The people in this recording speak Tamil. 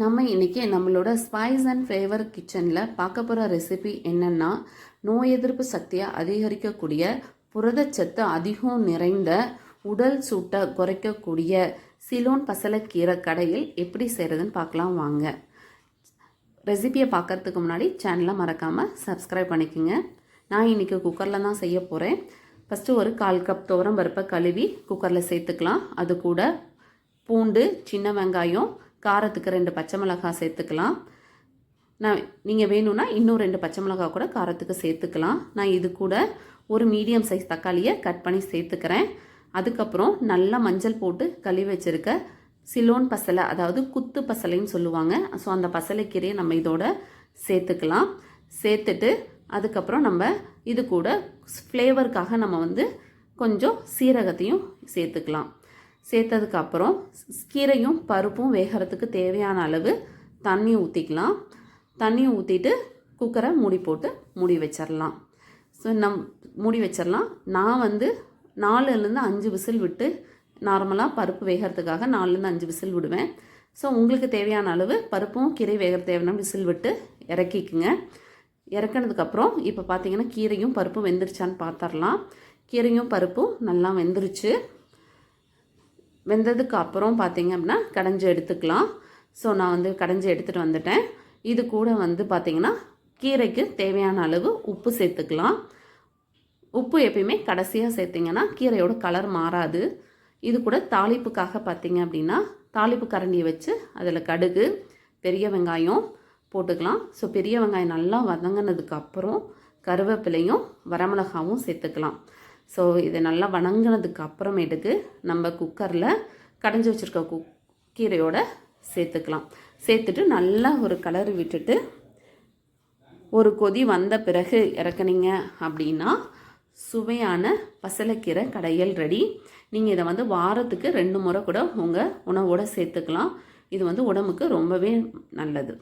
நம்ம இன்றைக்கி நம்மளோட ஸ்பைஸ் அண்ட் ஃப்ளேவர் கிச்சனில் பார்க்க போகிற ரெசிபி என்னென்னா, நோய் எதிர்ப்பு சக்தியை அதிகரிக்கக்கூடிய, புரதச்சத்து அதிகம் நிறைந்த, உடல் சூட்டை குறைக்கக்கூடிய சிலோன் பசலைக்கீரை கடையில் எப்படி செய்கிறதுன்னு பார்க்கலாம் வாங்க. ரெசிபியை பார்க்குறதுக்கு முன்னாடி சேனலை மறக்காமல் சப்ஸ்கிரைப் பண்ணிக்கோங்க. நான் இன்றைக்கி குக்கரில் தான் செய்ய போகிறேன். ஃபஸ்ட்டு ஒரு 1/4 கப் துவரம் பருப்பை கழுவி குக்கரில் சேர்த்துக்கலாம். அது கூட பூண்டு, சின்ன வெங்காயம், காரத்துக்கு 2 பச்சை மிளகாய் சேர்த்துக்கலாம். நீங்கள் வேணும்னா இன்னும் 2 பச்சை மிளகாய் கூட காரத்துக்கு சேர்த்துக்கலாம். நான் இது கூட ஒரு மீடியம் சைஸ் தக்காளியை கட் பண்ணி சேர்த்துக்கிறேன். அதுக்கப்புறம் நல்லா மஞ்சள் போட்டு கழுவி வச்சுருக்க சிலோன் பசலை, அதாவது குத்து பசலைன்னு சொல்லுவாங்க. ஸோ அந்த பசலைக்கீரையை நம்ம இதோட சேர்த்துக்கலாம். சேர்த்துட்டு அதுக்கப்புறம் நம்ம இது கூட ஃப்ளேவருக்காக நம்ம கொஞ்சம் சீரகத்தையும் சேர்த்துக்கலாம். சேர்த்ததுக்கப்புறம் கீரையும் பருப்பும் வேகிறதுக்கு தேவையான அளவு தண்ணி ஊற்றிக்கலாம். தண்ணி ஊற்றிட்டு குக்கரை மூடி போட்டு மூடி வச்சிடலாம். ஸோ மூடி வச்சிடலாம். நான் 4லேருந்து 5 விசில் விட்டு, நார்மலாக பருப்பு வேகிறதுக்காக 4லேருந்து 5 விசில் விடுவேன். ஸோ உங்களுக்கு தேவையான அளவு பருப்பும் கீரை வேகிற தேவையான விசில் விட்டு இறக்கிக்குங்க. இறக்கினதுக்கப்புறம் இப்போ பார்த்தீங்கன்னா கீரையும் பருப்பும் வெந்துருச்சான்னு பார்த்துடலாம். கீரையும் பருப்பும் நல்லா வெந்துருச்சு. வெந்ததுக்கு அப்புறம் பார்த்திங்க அப்படின்னா கடைஞ்சி எடுத்துக்கலாம். ஸோ நான் கடைஞ்சி எடுத்துகிட்டு வந்துட்டேன். இது கூட பார்த்திங்கன்னா கீரைக்கு தேவையான அளவு உப்பு சேர்த்துக்கலாம். உப்பு எப்பயுமே கடைசியாக சேர்த்திங்கன்னா கீரையோட கலர் மாறாது. இது கூட தாளிப்புக்காக பார்த்திங்க அப்படின்னா தாளிப்பு கரண்டியை வச்சு அதில் கடுகு, பெரிய வெங்காயம் போட்டுக்கலாம். ஸோ பெரிய வெங்காயம் நல்லா வதங்கினதுக்கப்புறம் கருவேப்பிலையும் வரமிளகாவும் சேர்த்துக்கலாம். ஸோ இதை நல்லா வணங்கினதுக்கு அப்புறமேட்டுக்கு நம்ம குக்கரில் கடைஞ்சி வச்சுருக்க கீரையோட சேர்த்துக்கலாம். சேர்த்துட்டு நல்லா ஒரு கலர் விட்டுட்டு ஒரு கொதி வந்த பிறகு இறக்குனீங்க அப்படின்னா சுவையான பசலைக்கீரை கடையல் ரெடி. நீங்கள் இதை வாரத்துக்கு 2 முறை கூட உங்கள் உணவோடு சேர்த்துக்கலாம். இது உடம்புக்கு ரொம்பவே நல்லது.